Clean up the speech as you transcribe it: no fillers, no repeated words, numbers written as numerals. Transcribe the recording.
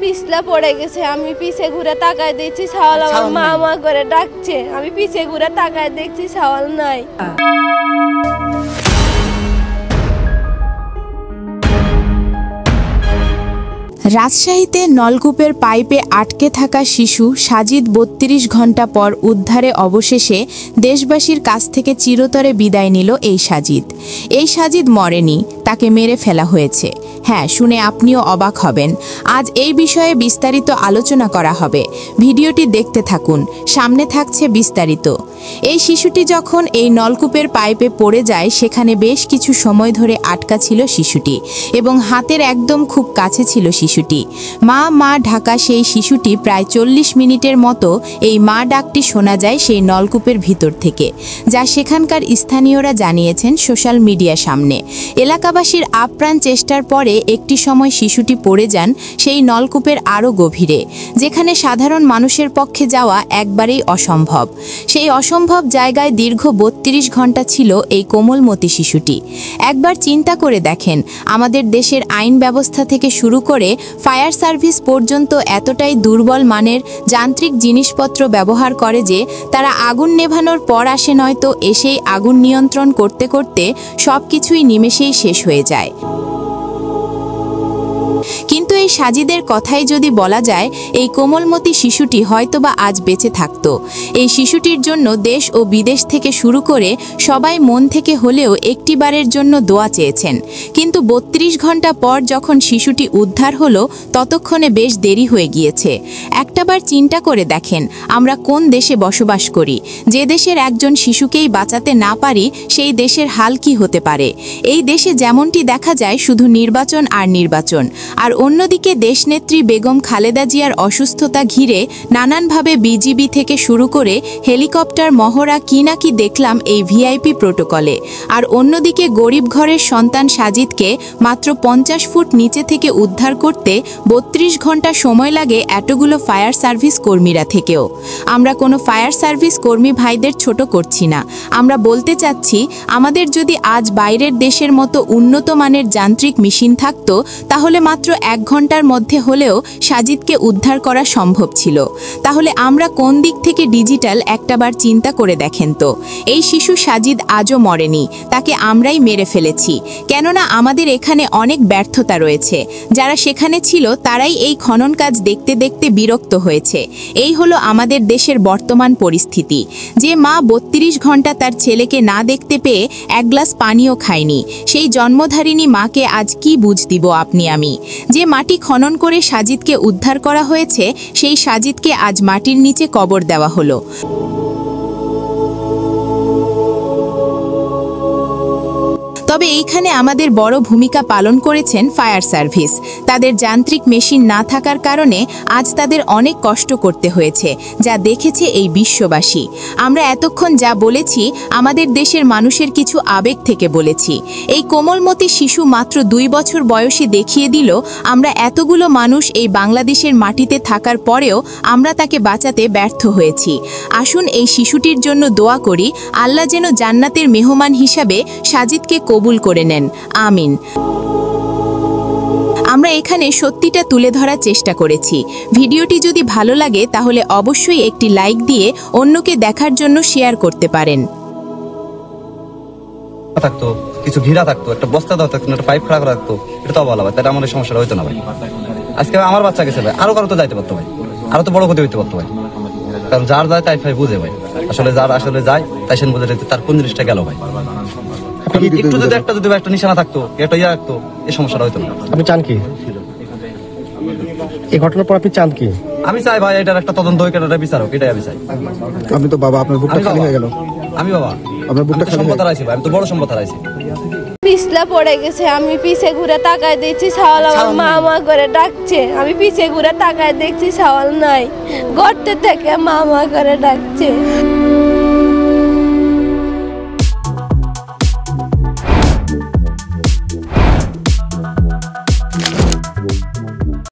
পিছলা পড়ে গেছে, আমি পিছে ঘুরে তাকায় দেখছি সাওয়াল আমার মা মা করে ডাকছে। আমি পিছে ঘুরে তাকায় দেখছি সাওয়াল নাই। রাজশাহীতে নলকূপের পাইপে আটকে থাকা শিশু সাজিদ ৩২ ঘন্টা পর উদ্ধারে অবশেষে দেশবাসীর কাছ থেকে চিরতরে বিদায় নিল এই সাজিদ। এই সাজিদ মরেনি, তাকে মেরে ফেলা হয়েছে। হ্যাঁ, শুনে আপনিও অবাক হবেন। আজ এই বিষয়ে বিস্তারিত আলোচনা করা হবে। ভিডিওটি দেখতে থাকুন, সামনে থাকছে বিস্তারিত। এই শিশুটি যখন এই নলকূপের পাইপে পড়ে যায়, সেখানে বেশ কিছু সময় ধরে আটকা ছিল শিশুটি এবং হাতের একদম খুব কাছে ছিল শিশুটি। মা মা ঢাকা সেই শিশুটি প্রায় ৪০ মিনিটের মতো এই মা ডাকটি শোনা যায় সেই নলকূপের ভিতর থেকে, যা সেখানকার স্থানীয়রা জানিয়েছেন সোশ্যাল মিডিয়ার সামনে। এলাকাবাসীর আপ্রাণ চেষ্টার পরে একটি সময় শিশুটি পড়ে যান সেই নলকূপের আরও গভীরে, যেখানে সাধারণ মানুষের পক্ষে যাওয়া একবারেই অসম্ভব। সেই অসম্ভব জায়গায় দীর্ঘ ৩২ ঘন্টা ছিল এই কোমলমতি শিশুটি। একবার চিন্তা করে দেখেন, আমাদের দেশের আইন ব্যবস্থা থেকে শুরু করে ফায়ার সার্ভিস পর্যন্ত এতটাই দুর্বল মানের যান্ত্রিক জিনিসপত্র ব্যবহার করে যে তারা আগুন নেভানোর পর আসে, নয়তো এসেই আগুন নিয়ন্ত্রণ করতে করতে সব কিছুই নিমেষেই শেষ হয়ে যায়। কিন্তু এই সাজিদের কথাই যদি বলা যায়, এই কোমলমতি শিশুটি হয়তোবা আজ বেঁচে থাকত। এই শিশুটির জন্য দেশ ও বিদেশ থেকে শুরু করে সবাই মন থেকে হলেও একটিবারের জন্য দোয়া চেয়েছেন। কিন্তু ৩২ ঘন্টা পর যখন শিশুটি উদ্ধার হলো, ততক্ষণে বেশ দেরি হয়ে গিয়েছে। একটাবার চিন্তা করে দেখেন, আমরা কোন দেশে বসবাস করি? যে দেশের একজন শিশুকেই বাঁচাতে না পারি, সেই দেশের হাল কি হতে পারে? এই দেশে যেমনটি দেখা যায় শুধু নির্বাচন আর নির্বাচন, আর অন্যদিকে দেশনেত্রী বেগম খালেদা জিয়ার অসুস্থতা ঘিরে নানানভাবে বিজিবি থেকে শুরু করে হেলিকপ্টার মহড়া কি না কি দেখলাম এই ভিআইপি প্রোটোকলে। আর অন্যদিকে গরিব ঘরের সন্তান সাজিদকে মাত্র ৫০ ফুট নিচে থেকে উদ্ধার করতে ৩২ ঘন্টা সময় লাগে এতগুলো ফায়ার সার্ভিস কর্মীরা থেকেও। আমরা কোনো ফায়ার সার্ভিস কর্মী ভাইদের ছোট করছি না, আমরা বলতে চাচ্ছি, আমাদের যদি আজ বাইরের দেশের মতো উন্নত মানের যান্ত্রিক মেশিন থাকতো, তাহলে মাত্র ১ ঘন্টার মধ্যে হলেও সাজিদকে উদ্ধার করা সম্ভব ছিল। তাহলে আমরা কোন দিক থেকে ডিজিটাল, একটাবার চিন্তা করে দেখেন তো। এই শিশু সাজিদ আজও মরেনি, তাকে আমরাই মেরে ফেলেছি। কেননা আমাদের এখানে অনেক ব্যর্থতা রয়েছে। যারা সেখানে ছিল তারাই এই খনন কাজ দেখতে দেখতে বিরক্ত হয়েছে। এই হলো আমাদের দেশের বর্তমান পরিস্থিতি। যে মা ৩২ ঘন্টা তার ছেলেকে না দেখতে পেয়ে এক গ্লাস পানিও খায়নি, সেই জন্মধারিণী মাকে আজ কি বুঝ দিব আপনি আমি? যে মাটি খনন করে সাজিদকে উদ্ধার করা হয়েছে, সেই সাজিদকে আজ মাটির নিচে কবর দেওয়া হলো। তবে এইখানে আমাদের বড় ভূমিকা পালন করেছেন ফায়ার সার্ভিস। তাদের যান্ত্রিক মেশিন না থাকার কারণে আজ তাদের অনেক কষ্ট করতে হয়েছে, যা দেখেছে এই বিশ্ববাসী। আমরা এতক্ষণ যা বলেছি আমাদের দেশের মানুষের কিছু আবেগ থেকে বলেছি। এই কোমলমতি শিশু মাত্র ২ বছর বয়সে দেখিয়ে দিল আমরা এতগুলো মানুষ এই বাংলাদেশের মাটিতে থাকার পরেও আমরা তাকে বাঁচাতে ব্যর্থ হয়েছি। আসুন এই শিশুটির জন্য দোয়া করি, আল্লাহ যেন জান্নাতের মেহমান হিসাবে সাজিদকে কবুল করে নেন, আমিন। আমরা এখানে সত্যিটা তুলে ধরার চেষ্টা করেছি। ভিডিওটি যদি ভালো লাগে তাহলে অবশ্যই একটি লাইক দিয়ে অন্যকে দেখার জন্য শেয়ার করতে পারেন। থাকতো কিছু ঘিরা থাকতো, একটা বস্তা দেওয়া থাকতো, একটা পাইপ খারাপ রাখতো, এটা তো ভালো ভাই, তাহলে আমাদের সমস্যাটা হইতো না ভাই। আজকে আমার বাচ্চা গেছে ভাই, আরো কারো তো যাইতে পারতো ভাই, আরো তো বড় ক্ষতি হইতে পারতো ভাই। কারণ যার যায় তাই ভাই বুঝে ভাই, আসলে যার আসলে যায় তাই সে বুঝে তার কোন জিনিসটা গেল ভাই। একটু যদি একটা নিশানা থাকতো, একটা ইয়ে রাখতো, এই সমস্যাটা হইতো না। আপনি চান কি এই ঘটনার পর? আপনি চান কি? আমি চাই ভাই এটার একটা তদন্ত হোক, এটা বিচার হোক, এটাই আমি চাই। আপনি তো বাবা, আপনার বুকটা খালি হয়ে গেল। আমি বাবা, আপনার বুকটা খালি সম্পদ হারাইছি ভাই, আমি তো বড় সম্পদ হারাইছি। পিছলা পড়ে গেছে, আমি পিছে ঘুরে তাকায় দেখছি সাওয়াল আমার মা মা করে ডাকছে। আমি পিছে ঘুরে তাকায় দেখছি সাওয়াল নাই, গর্তে থেকে মা মা করে ডাকছে।